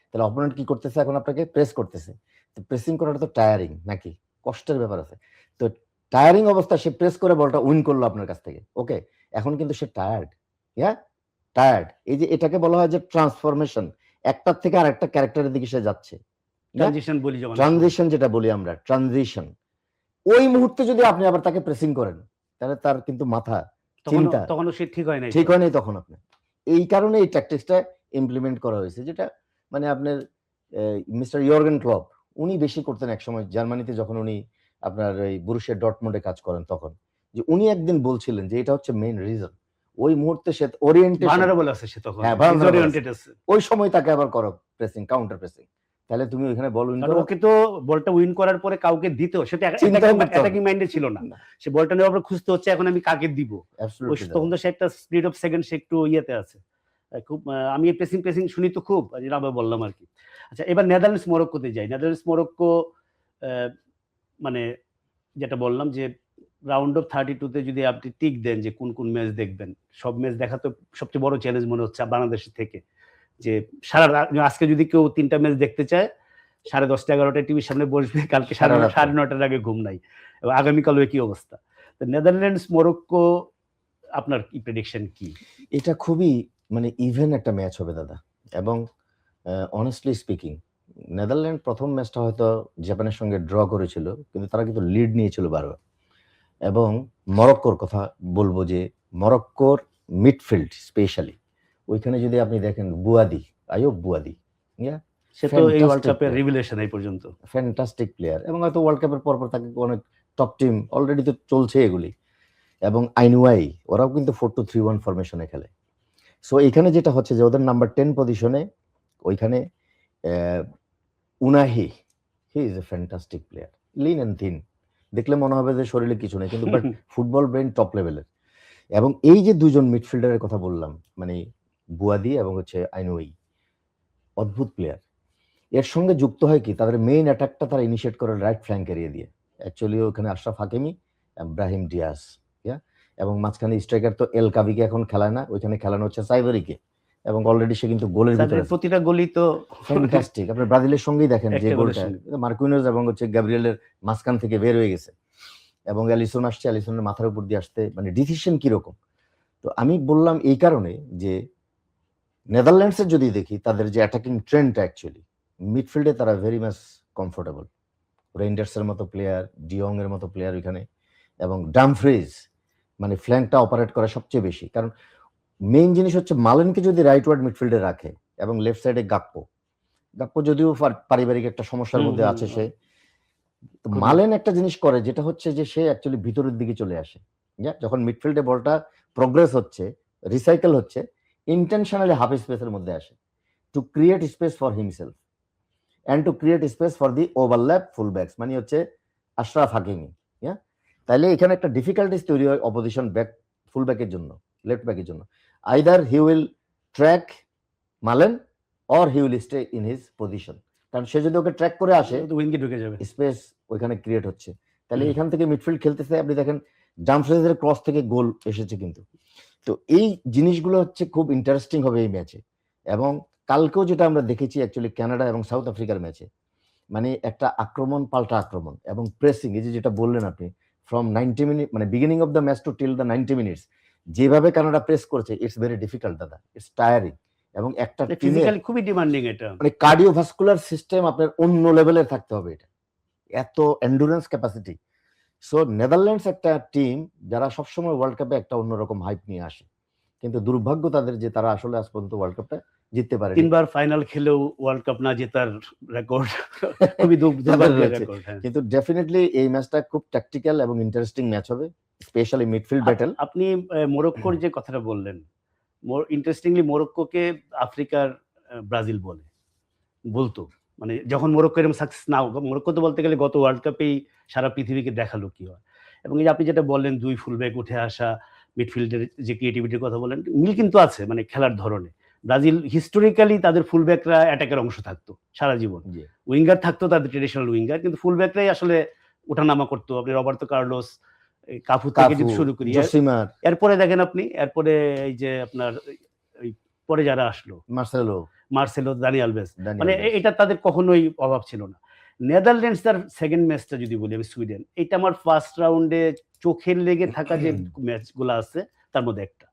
তাহলে অপোনেন্ট কি করতেছে, এখন আপনাকে প্রেস করতেছে। তো প্রেসিং করাটা তো টায়ারিং নাকি, কষ্টের ব্যাপার আছে। তো টায়ারিং অবস্থা সে প্রেস করে বলটা উইন করলো আপনার কাছ থেকে, ওকে, এখন কিন্তু সে টায়ার্ড, টায়ার্ড। এই যে এটাকে বলা হয় যে ট্রান্সফরমেশন, একটার থেকে আর একটা ক্যারেক্টারের দিকে সে যাচ্ছে, ট্রানজিশন বলি, যেমন ট্রানজিশন যেটা বলি আমরা, ট্রানজিশন। ওই মুহূর্তে যদি আপনি আবার তাকে প্রেসিং করেন, তাহলে তার কিন্তু মাথা চিন্তা তখনও সে ঠিক হয় না, ঠিক হয় নাই তখন আপনার। এই কারণে এই ট্যাকটিক্সটা ইমপ্লিমেন্ট করা হয়েছে, যেটা মানে আপনার মিস্টার ইয়র্গেন ক্লপ উনি বেশি করতেন একসময় জার্মানিতে, যখন উনি আপনার এই বরুশিয়া ডর্টমুন্ডে কাজ করেন, তখন যে উনি একদিন বলছিলেন যে এটা হচ্ছে মেইন রিজন। ওই মুহূর্তে সে ওরিয়েন্টেশন, ভালনারেবল আছে সে তখন, হ্যাঁ, ডিসওরিয়েন্টেড আছে, ওই সময় তাকে আবার করো প্রেসিং, কাউন্টার প্রেসিং, তাহলে তুমি ওইখানে বল উইন করো। ওকে তো বলটা উইন করার পরে কাউকে দিতেও, সেটা অ্যাটাকিং মাইন্ডে ছিল না, সে বলটা নেওয়ার পর খুঁজতে হচ্ছে এখন আমি কাকে দিব, তখন তো সে একটা স্পিড অফ সেকেন্ড সে একটু ইয়েতে আছে। খুব আমি প্রেসিং প্রেসিং শুনি তো খুব, যেটা আবার বললাম আর কি। আচ্ছা, এবার নেদারল্যান্ডস মরক্কোতে যাই। নেদারল্যান্ডস মরক্কো মানে যেটা বললাম যে রাউন্ড অফ 32-তে যদি আপনি টিক দেন যে কোন কোন ম্যাচ দেখবেন, সব ম্যাচ দেখা তো সবচেয়ে বড় চ্যালেঞ্জ মনে হচ্ছে বাংলাদেশের থেকে। যে আজকে যদি কেউ 3টা ম্যাচ দেখতে চায়, 10:30 11টায় টিভির সামনে বসবে, কালকে 9:30টার আগে ঘুম নাই, এবং আগামীকালও একই অবস্থা। নেদারল্যান্ডস মরক্কো আপনার কি প্রেডিকশন কি? এটা খুবই মানে ইভেন একটা ম্যাচ হবে দাদা। এবং অনেস্টলি স্পিকিং নেদারল্যান্ড প্রথম ম্যাচটা হয়তো জাপানের সঙ্গে ড্র করেছিল, কিন্তু তারা কিন্তু লিড নিয়েছিল বারবার। এবং মরক্কোর কথা বলবো যে মরক্কোর মিডফিল্ড স্পেশালি ওইখানে যদি আপনি দেখেন বুয়াদি, আইয়ুব বুয়াদি, সে তো এই ওয়ার্ল্ড কাপের রিভিলেশন এই পর্যন্ত, ফ্যান্টাস্টিক প্লেয়ার। এবং হয়তো ওয়ার্ল্ড কাপের পরপর তাকে অনেক টপ টিম অলরেডি তো চলছে এগুলি। এবং আইনুয়াই ওরাও কিন্তু 4-2-3-1 ফরমেশনে খেলে। সো এখানে যেটা হচ্ছে যে ওদের নাম্বার 10 পজিশনে ওইখানে উনাহি, he is a fantastic player, lean and thin, দেখলে মনে হবে যে শরীরে কিছু নেই, কিন্তু বাট ফুটবল ব্রেন টপ লেভেলের। এবং এই যে দুজন মিডফিল্ডারের কথা বললাম, মানে বুয়াদি এবং হচ্ছে আইনুয়াই, অদ্ভুত প্লেয়ার। এর সঙ্গে যুক্ত হয় কি তাদের মেইন অ্যাটাকটা তারা ইনিশিয়েট করে রাইট ফ্ল্যাঙ্ক এরিয়া দিয়ে। অ্যাকচুয়ালি ওখানে আশরাফ হাকিমি, ব্রাহিম ডিয়াস, এবং মাঝখানে স্ট্রাইকার তো এল কাবিকে এখন খেলায় না, ওইখানে খেলানো হচ্ছে সাইভারিকে। এবং অলরেডি সে কিন্তু গোলের ভিতরে প্রতিটা গোলই তো ফ্যান্টাস্টিক। আপনি ব্রাজিলের সঙ্গেই দেখেন যে গোলটা মার্কুইনোজ এবং হচ্ছে গ্যাব্রিয়েলের মাঝখান থেকে বের হয়ে গেছে, এবং অ্যালিসন আসছে, অ্যালিসনের মাথার উপর দিয়ে আসতে মানে ডিসিশন কিরকম। তো আমি বললাম এই কারণে যে নেদারল্যান্ডসের যদি দেখি তাদের যে অ্যাটাকিং ট্রেন্ডটা অ্যাকচুয়ালি মিডফিল্ডে তারা ভেরি মাচ কমফোর্টেবল। রেইন্ডার্সের মতো প্লেয়ার, ডিয়ং এর মতো প্লেয়ার ওইখানে, এবং ডামফ্রিজ মানে ফ্ল্যাঙ্কটা অপারেট করে সবচেয়ে বেশি। কারণ মেইন জিনিস হচ্ছে মালেনকে যদি রাইট ওয়ার্ড মিডফিল্ডে রাখে এবং লেফট সাইডে গাপ্পো যদিও পারিবারিক একটা সমস্যার মধ্যে আছে সে, মালেন একটা জিনিস করে যেটা হচ্ছে যে সে অ্যাকচুয়ালি ভিতরের দিকে চলে আসে। যখন মিডফিল্ডে বলটা প্রোগ্রেস হচ্ছে, রিসাইকেল হচ্ছে, ইন্টেনশনালি হাফ স্পেসের মধ্যে আসে to create space for himself and to create space for the overlap fullbacks, মানে হচ্ছে আশরাফ হাকিমি। তাইলে এখানে একটা ডিফিকাল্টিস তৈরি হয় অপোজিশন ব্যাক ফুলব্যাকের জন্য, লেফট ব্যাকের জন্য। Either he will track মালেন or he will stay in his position, কারণ সে যদি ওকে ট্র্যাক করে আসে উইঙ্গে ঢুকে যাবে, স্পেস ওইখানে ক্রিয়েট হচ্ছে। তাহলে এখান থেকে মিডফিল্ড খেলতেছে, আপনি দেখেন ডামফ্রিজের ক্রস থেকে গোল এসেছে কিন্তু। তো এই জিনিসগুলো হচ্ছে খুব ইন্টারেস্টিং হবে এই ম্যাচে। এবং কালকেও যেটা আমরা দেখেছি অ্যাকচুয়ালি কানাডা এবং সাউথ আফ্রিকার ম্যাচে, মানে একটা আক্রমণ পাল্টা আক্রমণ এবং প্রেসিং, এই যেটা বললেন আপনি ফ্রম 90 মিনিট মানে beginning of the match two till the 90 minutes যেভাবে কানাডা প্রেস করেছে, ইটস ভেরি ডিফিকাল্ট দাদা, ইটস টায়ারিং। এবং একটা ফিজিক্যালি খুবই ডিমান্ডিং, এটা মানে কার্ডিওভাস্কুলার সিস্টেম আপনার অন্য লেভেলের থাকতে হবে, এটা এত এন্ডুরেন্স ক্যাপাসিটি। সো নেদারল্যান্ডস একটা টিম যারা সবসময় ওয়ার্ল্ড কাপে একটা অন্যরকম হাইপ নিয়ে আসে, কিন্তু দুর্ভাগ্য তাদের যে তারা আসলে আজ পর্যন্ত ওয়ার্ল্ড কাপটা জিততে পারে। 3 বার ফাইনাল খেলেও ওয়ার্ল্ড কাপ না জেতার রেকর্ড খুবই দুর্ভাগ্যের রেকর্ড। কিন্তু ডেফিনেটলি এই ম্যাচটা খুব ট্যাকটিক্যাল এবং ইন্টারেস্টিং ম্যাচ হবে, স্পেশালি মিডফিল্ড ব্যাটল। আপনি মরক্কোর যে কথাটা বললেন, ইন্টারেস্টিংলি মরক্কোকে আফ্রিকার ব্রাজিল বলতো, মানে যখন মরক্কো এরকম সাকসেস নাও, মরক্কো তো বলতে গেলে গত ওয়ার্ল্ড কাপেই সারা পৃথিবীকে দেখালো কি হয়। এবং এই যে আপনি যেটা বললেন 2 ফুলব্যাক উঠে আসা, মিডফিল্ডের যে ক্রিয়েটিভিটির কথা বলেন, মিল কিন্তু আছে মানে খেলার ধরনে। ব্রাজিল হিস্টোরিক্যালি তাদের ফুলব্যাকরা অ্যাটাকের অংশ থাকতো সারা জীবন, উইঙ্গার থাকতো তাদের ট্রেডিশনাল উইঙ্গার, কিন্তু ফুলব্যাকরাই আসলে ওঠানামা করতো। আপনি রবার্তো কার্লোস, কাফু থেকে যদি শুরু করি, এরপরে দেখেন আপনি এরপরে এই যে আপনার পরে যারা আসলো, মার্সেলো, দানি আলভেজ, মানে এটা তাদের কখনোই অভাব ছিল না। নেদারল্যান্ডস তার সেকেন্ড ম্যাচটা যদি বলি আমি, সুইডেন, এটা আমার ফার্স্ট রাউন্ডে চোখের লেগে থাকা যে ম্যাচগুলো আছে তার মধ্যে একটা।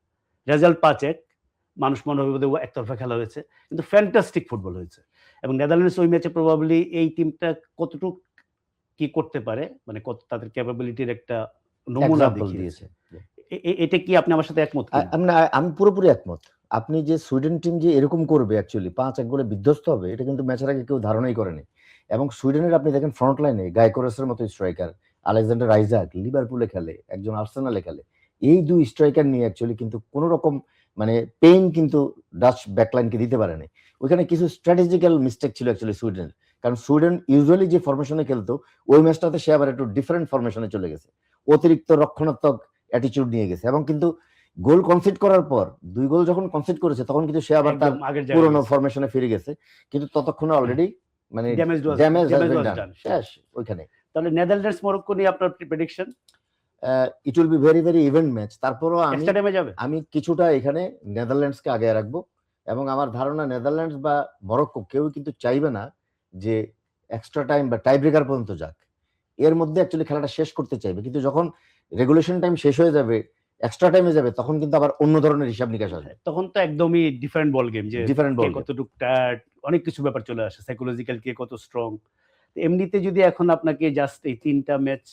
রেজাল্ট 5-1, মানুষ মনে হবে একতরফা খেলা হয়েছে, কিন্তু ফ্যান্টাস্টিক ফুটবল হয়েছে। এবং নেদারল্যান্ডস ওই ম্যাচে প্রবাবলি এই টিমটা কতটুকু কি করতে পারে, মানে কত তাদের ক্যাপাবিলিটির একটা নমুনা দেখিয়েছে। এটা কি আপনি আমার সাথে একমত? আমি পুরোপুরি একমত। আপনি যে সুইডেন টিম যে এরকম করবে অ্যাকচুয়ালি 5-1 গোলে বিধ্বস্ত হবে, এটা কিন্তু ম্যাচের আগে কেউ ধারণাই করেনি। এবং সুইডেনের আপনি দেখেন ফ্রন্ট লাইনে গাইকোরেসের মতো স্ট্রাইকার, আলেকজান্ডার আইজাক লিভারপুলে খেলে, একজন আর্সেনালে খেলে, এই 2 স্ট্রাইকার নিয়ে অ্যাকচুয়ালি কিন্তু কোনো রকম মানে পেইন কিন্তু ডাচ ব্যাকলাইনকে দিতে পারেনি। ওইখানে কিছু স্ট্র্যাটেজিক্যাল মিস্টেক ছিল অ্যাকচুয়ালি সুইডেনের, কারণ সুইডেন ইউজুয়ালি যে ফরমেশনে খেলতো ওই ম্যাচটাতে সে আবার একটু ডিফারেন্ট ফরমেশনে চলে গেছে, অতিরিক্ত রক্ষণাত্মক অ্যাটিটিউড নিয়ে গেছে। এবং কিন্তু গোল কনসিড করার পর 2 গোল যখন কনসিড করেছে তখন কিন্তু সে আবার তার পুরনো ফরমেশনে ফিরে গেছে, কিন্তু ততক্ষণে অলরেডি মানে ড্যামেজ শেষ ওইখানে। তাহলে নেদারল্যান্ডস মরক্কো নিয়ে আপনার prediction? It will be very very event match. তারপরও আমি কিছুটা এখানে নেদারল্যান্ডসকে আগে রাখবো, এবং আমার ধারণা নেদারল্যান্ডস বা মরক্কো কেউ কিন্তু চাইবে না যে এক্সট্রা টাইম বা টাই ব্রেকার পর্যন্ত যাক, এর মধ্যে অ্যাকচুয়ালি খেলাটা শেষ করতে চাইবে। কিন্তু যখন রেগুলেশন টাইম শেষ হয়ে যাবে এক্সট্রা টাইমে যাবে তখন কিন্তু আবার অন্য ধরনের হিসাব নিকাশ আসবে, তখন তো একদমই ডিফারেন্ট বল গেম, যে ডিফারেন্ট কে বল। কতটুকু টায়ার্ড, অনেক কিছু ব্যাপার চলে আসে, সাইকোলজিক্যাল কে কত স্ট্রং। এমনিতে যদি এখন আপনাকে জাস্ট এই 3টা ম্যাচ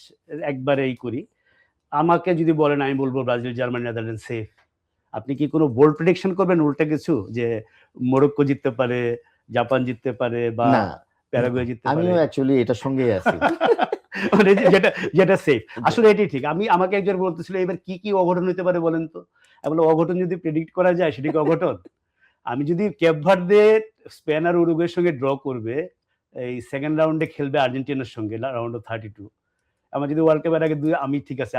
একবারেই করি, আমাকে যদি বলেন আমি বলবো ব্রাজিল, জার্মানি, নেদারল্যান্ড সেফ। আপনি কি কোনো বোল্ড প্রেডিকশন করবেন উল্টা কিছু, যে মরক্কো জিততে পারে, জাপান জিততে পারে, বা না, প্যারাগুয়ে জিততে পারে? আমিও অ্যাকচুয়ালি এটার সঙ্গেই আছি। মানে যেটা সেফ, আসলে এটাই ঠিক। আমাকে একজন বলতেছিল এবার কি কি অঘটন হতে পারে বলেন তো। আমি বললাম অঘটন যদি প্রেডিক্ট করা যায় সেটা কি অঘটন? আমি যদি কেপ ভার্দে স্পেন আর উরুগুয়ের সঙ্গে ড্র করবে, এই সেকেন্ড রাউন্ডে খেলবে আর্জেন্টিনার সঙ্গে রাউন্ড অফ 32, আমার যদি ওয়ার্ল্ড কাপের আগে আমি ঠিক আছে,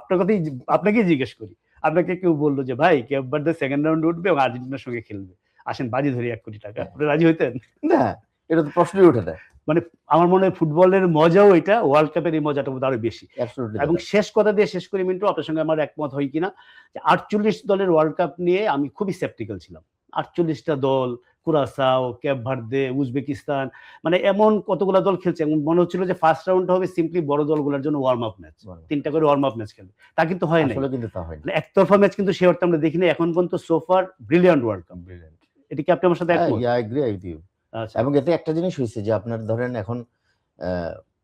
আপনার কথাই আপনাকেই জিজ্ঞেস করি, আপনাকে কেউ বললো যে ভাই কেপ ভার্দে সেকেন্ড রাউন্ডে উঠবে এবং আর্জেন্টিনার সঙ্গে খেলবে, আসেন বাজি ধরি 1 কোটি টাকা, আপনি রাজি হইতেন? না, এটা তো প্রশ্নই ওঠে না। মানে আমার মনে হয় ফুটবলের মজাও এটা, ওয়ার্ল্ড কাপের এই মজাটা বোধহয় আরো বেশি। অ্যাবসলিউটলি এবং শেষ কথা দিয়ে শেষ করি মিন্টু, আপনার সঙ্গে আমার একমত হয় কিনা, যে 48 দলের ওয়ার্ল্ড কাপ নিয়ে আমি খুবই স্কেপটিক্যাল ছিলাম। 48টা দল, কুরাসাও, ক্যাপ ভার্দে, উজবেকিস্তান, মানে এমন কতগুলো দল খেলছে, এমন মনে হচ্ছিল যে ফার্স্ট রাউন্ড হবে সিম্পলি বড় দলগুলোর জন্য ওয়ার্ম আপ ম্যাচ, 3টা করে ওয়ার্ম আপ ম্যাচ খেলবে, তা কিন্তু হয় না। আসলে কিন্তু তা হয় না। মানে একতরফা ম্যাচ কিন্তু সে অর্থে আমরা দেখিনি এখন পর্যন্ত। সোফার ব্রিলিয়ান্ট ওয়ার্ল্ড কাপ। Brilliant. এটা কি আপনি আমার সাথে একমত? Yeah, I agree with you. আচ্ছা, এবং এতে একটা জিনিস হয়েছে যে আপনার ধরেন এখন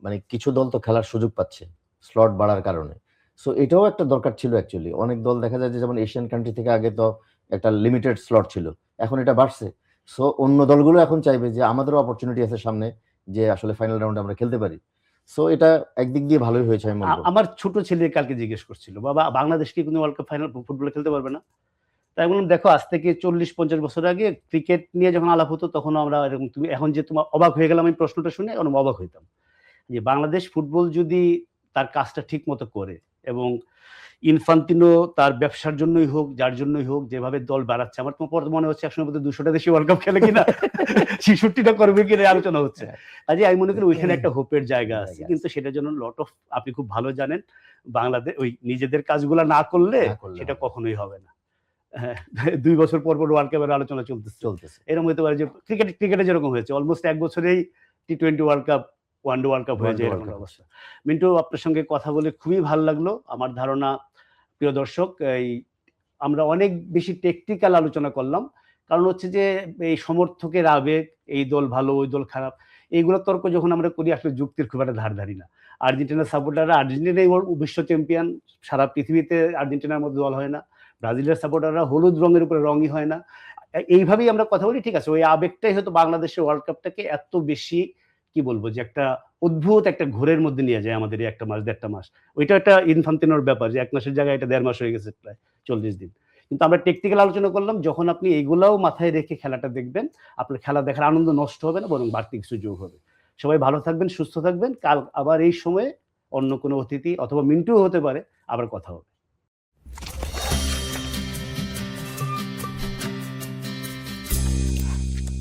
মানে কিছু দল তো খেলার সুযোগ পাচ্ছে স্লট বাড়ার কারণে। সো এটাও একটা দরকার ছিল অ্যাকচুয়ালি। অনেক দল দেখা যায় যে যেমন এশিয়ান কান্ট্রি থেকে আগে তো একটা লিমিটেড স্লট ছিল, এখন এটা বাড়ছে। সো অন্য দলগুলো এখন চাইবে যে আমাদেরও অপরচুনিটি আছে সামনে, যে আসলে ফাইনাল রাউন্ডে আমরা খেলতে পারি। সো এটা একদিক দিয়ে ভালোই হয়েছে আমি মনে করি। আমার ছোট ছেলে কালকে জিজ্ঞেস করছিল, বাবা বাংলাদেশ কি কোনো ওয়ার্ল্ড কাপ ফাইনাল ফুটবলে খেলতে পারবে না? তাই বললাম দেখো, আজ থেকে 40-50 বছর আগে ক্রিকেট নিয়ে যখন আলাপ হতো তখন আমরা এরকম, তুমি এখন যে তোমার অবাক হয়ে গেলাম আমি প্রশ্নটা শুনে, এখন অবাক হইতাম যে বাংলাদেশ ফুটবল যদি তার কাজটা ঠিক মতো করে, এবং ইনফান্তিনো তার ব্যবসার জন্যই হোক, যার জন্যই হোক, যেভাবে দল বাড়াচ্ছে, আমার তো পরে মনে হচ্ছে একসময় বোধহয় 200টা দেশে ওয়ার্ল্ড কাপ খেলে কিনা, 66টা করবে কিনা আলোচনা হচ্ছে। কাজে আমি মনে করি ওইখানে একটা হোপের জায়গা আছে, কিন্তু সেটার জন্য লট অফ, আপনি খুব ভালো জানেন, বাংলাদেশ ওই নিজেদের কাজগুলো না করলে সেটা কখনোই হবে না। হ্যাঁ, 2 বছর পর ওয়ার্ল্ড কাপের আলোচনা চলতেছে। এরকম হতে পারে যে ক্রিকেটে যেরকম হয়েছে অলমোস্ট 1 বছরেই টি-20 world cup, one day world cup হয়ে যায়, এরকম অবস্থা। মিন্টু, আপনার সঙ্গে কথা বলে খুবই ভালো লাগলো। আমার ধারণা প্রিয় দর্শক, আমরা অনেক বেশি টেকনিক্যাল আলোচনা করলাম, কারণ হচ্ছে যে এই সমর্থকের আবেগ, এই দল ভালো ওই দল খারাপ, এইগুলো তর্ক যখন আমরা করি আসলে যুক্তির খুব একটা ধার ধারি না। আর্জেন্টিনার সাপোর্টাররা, আর্জেন্টিনাই বিশ্ব চ্যাম্পিয়ন, সারা পৃথিবীতে আর্জেন্টিনার মধ্যে দল হয় না। ব্রাজিলের সাপোর্টাররা হলুদ রঙের উপরে রঙই হয় না। এইভাবেই আমরা কথা বলি, ঠিক আছে, ওই আবেগটাই হয়তো বাংলাদেশের ওয়ার্ল্ড কাপটাকে এত বেশি, কি বলবো, যে একটা অদ্ভুত একটা ঘোরের মধ্যে নিয়ে যায় আমাদের এই 1 মাস 1.5 মাস। ওইটা একটা ইনফান্তিনোর ব্যাপার যে 1 মাসের জায়গায় এটা 1.5 মাস হয়ে গেছে, প্রায় 40 দিন। কিন্তু আমরা টেকনিক্যাল আলোচনা করলাম, যখন আপনি এইগুলাও মাথায় রেখে খেলাটা দেখবেন, আপনার খেলা দেখার আনন্দ নষ্ট হবে না, বরং বাড়তি কিছু যোগ হবে। সবাই ভালো থাকবেন, সুস্থ থাকবেন। কাল আবার এই সময়ে অন্য কোনো অতিথি অথবা মিন্টুও হতে পারে, আবার কথা হবে।